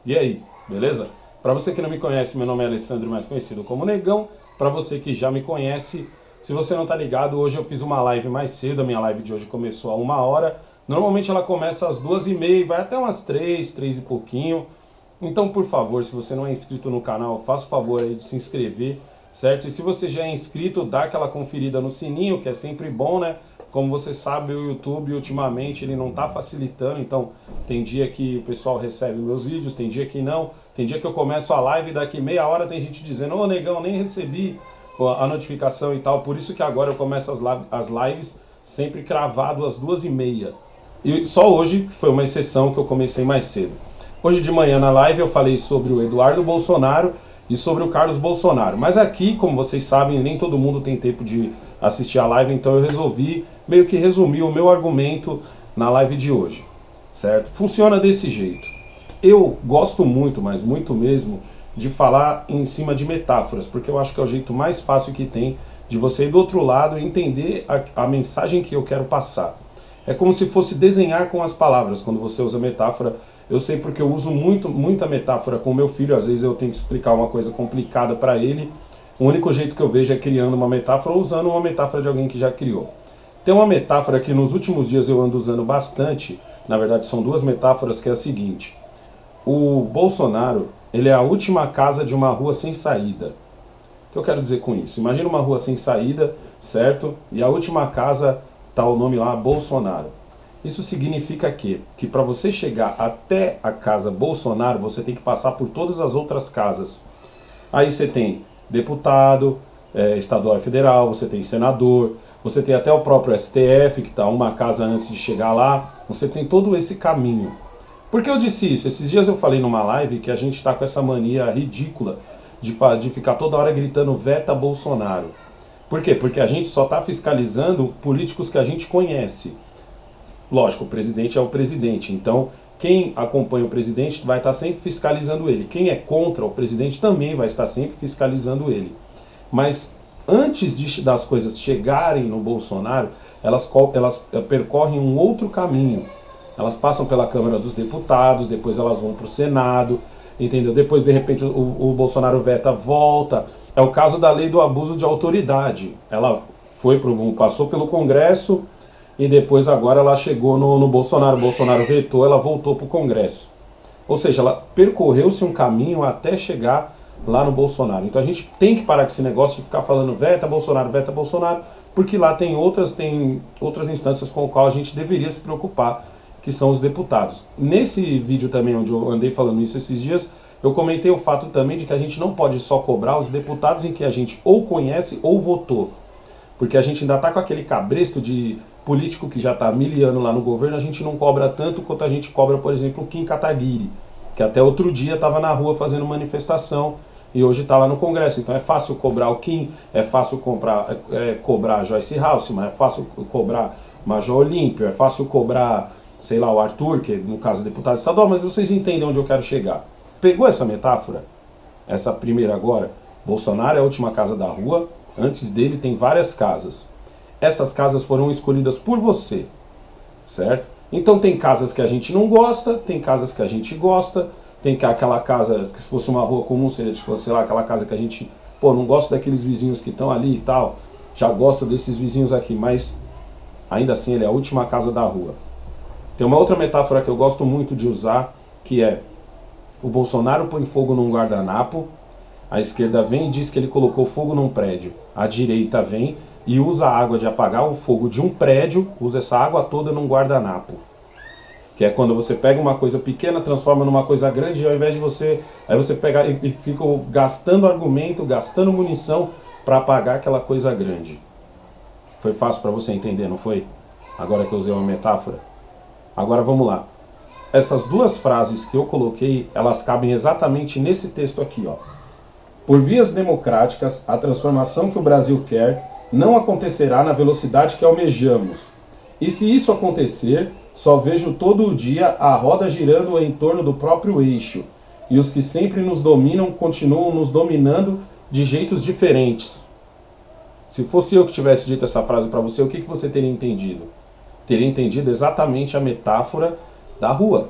E aí, beleza? Para você que não me conhece, meu nome é Alessandro, mais conhecido como Negão. Para você que já me conhece, se você não tá ligado, hoje eu fiz uma live mais cedo. A minha live de hoje começou a 1 hora. Normalmente ela começa às 2h30 e vai até umas 3, 3 e pouquinho. Então, por favor, se você não é inscrito no canal, faça o favor aí de se inscrever, certo? E se você já é inscrito, dá aquela conferida no sininho, que é sempre bom, né? Como você sabe, o YouTube ultimamente ele não tá facilitando, então tem dia que o pessoal recebe meus vídeos, tem dia que não, tem dia que eu começo a live e daqui meia hora tem gente dizendo: ô Negão, nem recebi a notificação e tal. Por isso que agora eu começo as lives sempre cravado às 2h30. E só hoje foi uma exceção que eu comecei mais cedo. Hoje de manhã na live eu falei sobre o Eduardo Bolsonaro e sobre o Carlos Bolsonaro. Mas aqui, como vocês sabem, nem todo mundo tem tempo de assistir a live, então eu resolvi meio que resumir o meu argumento na live de hoje, certo? Funciona desse jeito. Eu gosto muito, mas muito mesmo, de falar em cima de metáforas, porque eu acho que é o jeito mais fácil que tem de você ir do outro lado e entender a mensagem que eu quero passar. É como se fosse desenhar com as palavras, quando você usa metáfora. Eu sei porque eu uso muita metáfora com o meu filho, às vezes eu tenho que explicar uma coisa complicada para ele. O único jeito que eu vejo é criando uma metáfora ou usando uma metáfora de alguém que já criou. Tem uma metáfora que nos últimos dias eu ando usando bastante, na verdade são duas metáforas, que é a seguinte: o Bolsonaro, ele é a última casa de uma rua sem saída. O que eu quero dizer com isso? Imagina uma rua sem saída, certo? E a última casa tá o nome lá, Bolsonaro. Isso significa que para você chegar até a casa Bolsonaro, você tem que passar por todas as outras casas. Aí você tem deputado, estadual e federal, você tem senador, você tem até o próprio STF, que está uma casa antes de chegar lá. Você tem todo esse caminho. Por que eu disse isso? Esses dias eu falei numa live que a gente está com essa mania ridícula de ficar toda hora gritando "veta Bolsonaro". Por quê? Porque a gente só está fiscalizando políticos que a gente conhece. Lógico, o presidente é o presidente, então quem acompanha o presidente vai estar sempre fiscalizando ele. Quem é contra o presidente também vai estar sempre fiscalizando ele. Mas antes das coisas chegarem no Bolsonaro, elas percorrem um outro caminho. Elas passam pela Câmara dos Deputados, depois elas vão para o Senado, entendeu? Depois, de repente, o Bolsonaro veta, volta. É o caso da lei do abuso de autoridade. Ela passou pelo Congresso, e depois agora ela chegou no Bolsonaro. O Bolsonaro vetou, ela voltou para o Congresso. Ou seja, ela percorreu-se um caminho até chegar lá no Bolsonaro. Então a gente tem que parar com esse negócio de ficar falando veta Bolsonaro, porque lá tem outras instâncias com as quais a gente deveria se preocupar, que são os deputados. Nesse vídeo também, onde eu andei falando isso esses dias, eu comentei o fato também de que a gente não pode só cobrar os deputados em que a gente ou conhece ou votou. Porque a gente ainda está com aquele cabresto de político que já está há 1000 anos lá no governo. A gente não cobra tanto quanto a gente cobra, por exemplo, o Kim Kataguiri, que até outro dia estava na rua fazendo manifestação e hoje está lá no Congresso. Então é fácil cobrar o Kim, é fácil cobrar Joyce Halseman, é fácil cobrar Major Olímpio, é fácil cobrar, sei lá, o Arthur, que no caso é deputado estadual, mas vocês entendem onde eu quero chegar. Pegou essa metáfora? Essa primeira agora? Bolsonaro é a última casa da rua, antes dele tem várias casas. Essas casas foram escolhidas por você, certo? Então tem casas que a gente não gosta, tem casas que a gente gosta, tem aquela casa que se fosse uma rua comum seria tipo, sei lá, aquela casa que a gente, não gosta daqueles vizinhos que estão ali e tal, já gosto desses vizinhos aqui, mas ainda assim ele é a última casa da rua. Tem uma outra metáfora que eu gosto muito de usar, que é: o Bolsonaro põe fogo num guardanapo, a esquerda vem e diz que ele colocou fogo num prédio, a direita vem e usa a água de apagar o fogo de um prédio, usa essa água toda num guardanapo. Que é quando você pega uma coisa pequena, transforma numa coisa grande, e ao invés de você pegar e fica gastando argumento, gastando munição para apagar aquela coisa grande. Foi fácil para você entender, não foi? Agora que eu usei uma metáfora. Agora vamos lá. Essas duas frases que eu coloquei, elas cabem exatamente nesse texto aqui, ó. Por vias democráticas, a transformação que o Brasil quer não acontecerá na velocidade que almejamos. E se isso acontecer, só vejo todo o dia a roda girando em torno do próprio eixo, e os que sempre nos dominam continuam nos dominando de jeitos diferentes. Se fosse eu que tivesse dito essa frase para você, o que você teria entendido? Teria entendido exatamente a metáfora da rua.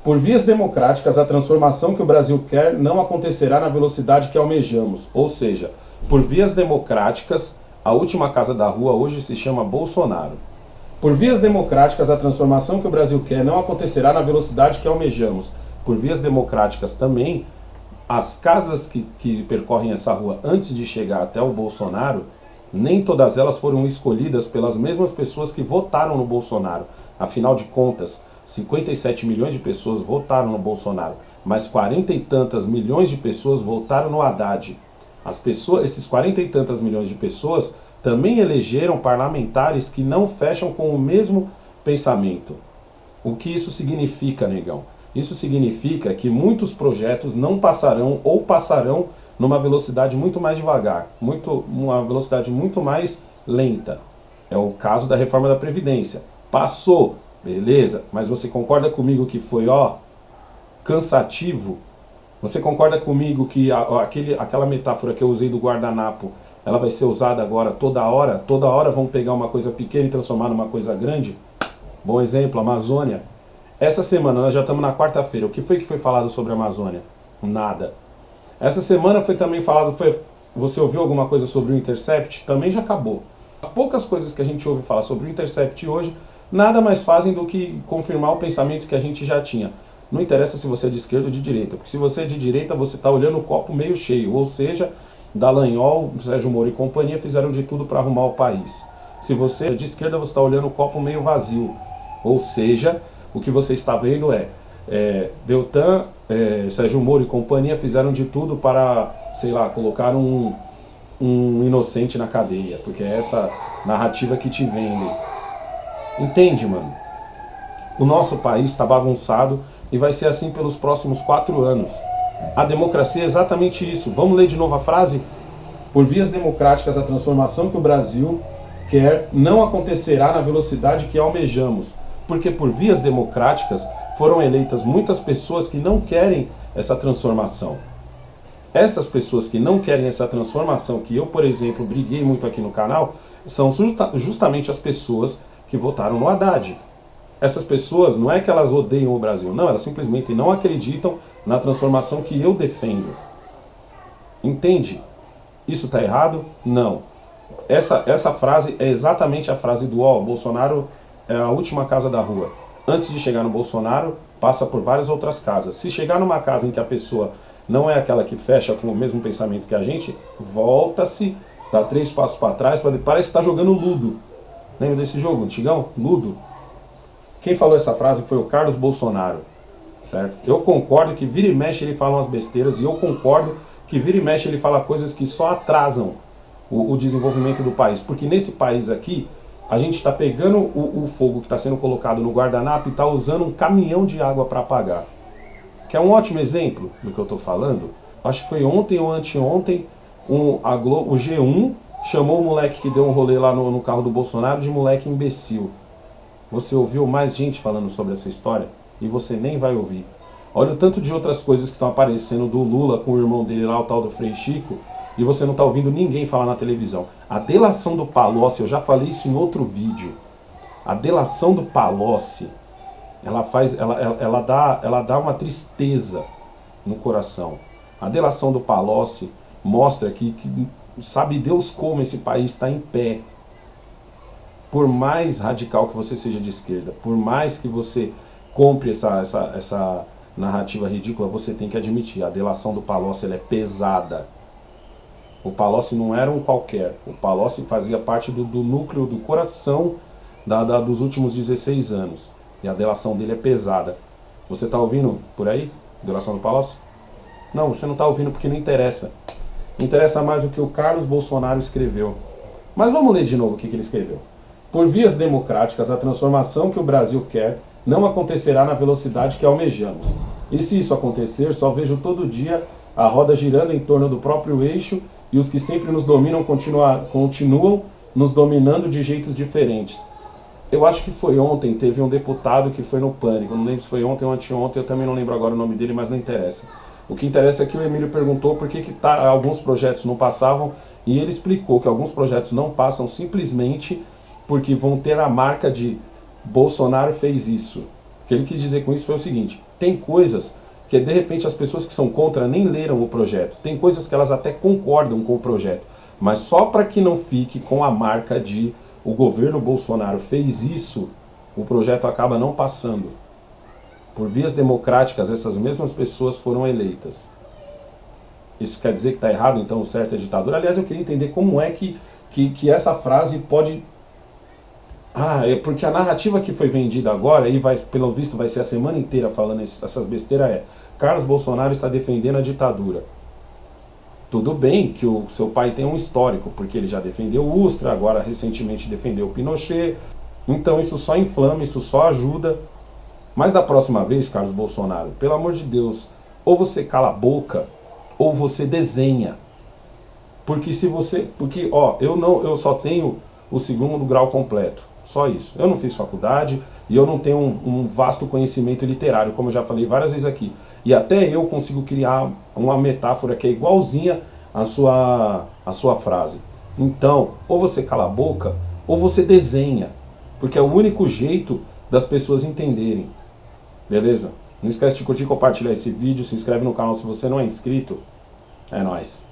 Por vias democráticas, a transformação que o Brasil quer não acontecerá na velocidade que almejamos. Ou seja, por vias democráticas, a última casa da rua hoje se chama Bolsonaro. Por vias democráticas, a transformação que o Brasil quer não acontecerá na velocidade que almejamos. Por vias democráticas também, as casas que percorrem essa rua antes de chegar até o Bolsonaro, nem todas elas foram escolhidas pelas mesmas pessoas que votaram no Bolsonaro. Afinal de contas, 57 milhões de pessoas votaram no Bolsonaro, mas 40 e tantas milhões de pessoas votaram no Haddad. Esses 40 e tantas milhões de pessoas também elegeram parlamentares que não fecham com o mesmo pensamento. O que isso significa, negão? Isso significa que muitos projetos não passarão ou passarão numa velocidade muito mais devagar, uma velocidade muito mais lenta. É o caso da reforma da Previdência. Passou, beleza, mas você concorda comigo que foi, cansativo? Você concorda comigo que aquela metáfora que eu usei do guardanapo, ela vai ser usada agora toda hora? Toda hora vão pegar uma coisa pequena e transformar numa coisa grande? Bom exemplo, Amazônia. Essa semana, nós já estamos na quarta-feira, o que foi falado sobre a Amazônia? Nada. Essa semana foi também falado, você ouviu alguma coisa sobre o Intercept? Também já acabou. As poucas coisas que a gente ouve falar sobre o Intercept hoje, nada mais fazem do que confirmar o pensamento que a gente já tinha. Não interessa se você é de esquerda ou de direita, porque se você é de direita, você está olhando o copo meio cheio, ou seja, Dallagnol, Sérgio Moro e companhia fizeram de tudo para arrumar o país. Se você é de esquerda, você está olhando o copo meio vazio, ou seja, o que você está vendo Deltan, Sérgio Moro e companhia fizeram de tudo para, sei lá, colocar um inocente na cadeia, porque é essa narrativa que te vendem. Entende, mano? O nosso país está bagunçado e vai ser assim pelos próximos 4 anos. A democracia é exatamente isso. Vamos ler de novo a frase? Por vias democráticas, a transformação que o Brasil quer não acontecerá na velocidade que almejamos. Porque por vias democráticas foram eleitas muitas pessoas que não querem essa transformação. Essas pessoas que não querem essa transformação, que eu, por exemplo, briguei muito aqui no canal, são justamente as pessoas que votaram no Haddad. Essas pessoas, não é que elas odeiam o Brasil, não, elas simplesmente não acreditam na transformação que eu defendo. Entende? Isso está errado? Não. Essa frase é exatamente a frase do Bolsonaro é a última casa da rua. Antes de chegar no Bolsonaro, passa por várias outras casas. Se chegar numa casa em que a pessoa não é aquela que fecha com o mesmo pensamento que a gente, volta-se, dá 3 passos para trás, parece estar jogando Ludo. Lembra desse jogo, antigão? Ludo. Quem falou essa frase foi o Carlos Bolsonaro, certo? Eu concordo que vira e mexe ele fala umas besteiras, e eu concordo que vira e mexe ele fala coisas que só atrasam o desenvolvimento do país. Porque nesse país aqui, a gente está pegando o fogo que está sendo colocado no guardanapo e está usando um caminhão de água para apagar. Que é um ótimo exemplo do que eu estou falando. Acho que foi ontem ou anteontem, o G1 chamou o moleque que deu um rolê lá no carro do Bolsonaro de moleque imbecil. Você ouviu mais gente falando sobre essa história? E você nem vai ouvir. Olha o tanto de outras coisas que estão aparecendo do Lula com o irmão dele lá, o tal do Frei Chico, e você não está ouvindo ninguém falar na televisão. A delação do Palocci, eu já falei isso em outro vídeo. A delação do Palocci, ela dá uma tristeza no coração. A delação do Palocci mostra que sabe Deus como esse país está em pé. Por mais radical que você seja de esquerda, por mais que você compre essa narrativa ridícula, você tem que admitir, a delação do Palocci ela é pesada. O Palocci não era um qualquer, o Palocci fazia parte do núcleo, do coração dos últimos 16 anos. E a delação dele é pesada. Você está ouvindo por aí? Delação do Palocci? Não, você não está ouvindo porque não interessa. Interessa mais o que o Carlos Bolsonaro escreveu. Mas vamos ler de novo o que ele escreveu. Por vias democráticas, a transformação que o Brasil quer não acontecerá na velocidade que almejamos. E se isso acontecer, só vejo todo dia a roda girando em torno do próprio eixo e os que sempre nos dominam continuam nos dominando de jeitos diferentes. Eu acho que foi ontem, teve um deputado que foi no Pânico, não lembro se foi ontem ou anteontem, eu também não lembro agora o nome dele, mas não interessa. O que interessa é que o Emílio perguntou por que alguns projetos não passavam, e ele explicou que alguns projetos não passam simplesmente porque vão ter a marca de Bolsonaro fez isso. O que ele quis dizer com isso foi o seguinte: tem coisas que de repente as pessoas que são contra nem leram o projeto. Tem coisas que elas até concordam com o projeto, mas só para que não fique com a marca de o governo Bolsonaro fez isso, o projeto acaba não passando. Por vias democráticas, essas mesmas pessoas foram eleitas. Isso quer dizer que está errado, então o certo é ditadura? Aliás, eu queria entender como é que essa frase pode... é porque a narrativa que foi vendida agora, e vai, pelo visto vai ser a semana inteira falando essas besteiras, Carlos Bolsonaro está defendendo a ditadura. Tudo bem que o seu pai tem um histórico, porque ele já defendeu o Ustra, agora recentemente defendeu o Pinochet, então isso só inflama, isso só ajuda. Mas da próxima vez, Carlos Bolsonaro, pelo amor de Deus, ou você cala a boca, ou você desenha. Porque se você... Porque, eu só tenho o 2º grau completo. Só isso. Eu não fiz faculdade e eu não tenho um vasto conhecimento literário, como eu já falei várias vezes aqui. E até eu consigo criar uma metáfora que é igualzinha à sua frase. Então, ou você cala a boca, ou você desenha. Porque é o único jeito das pessoas entenderem. Beleza? Não esquece de curtir e compartilhar esse vídeo, se inscreve no canal se você não é inscrito. É nóis.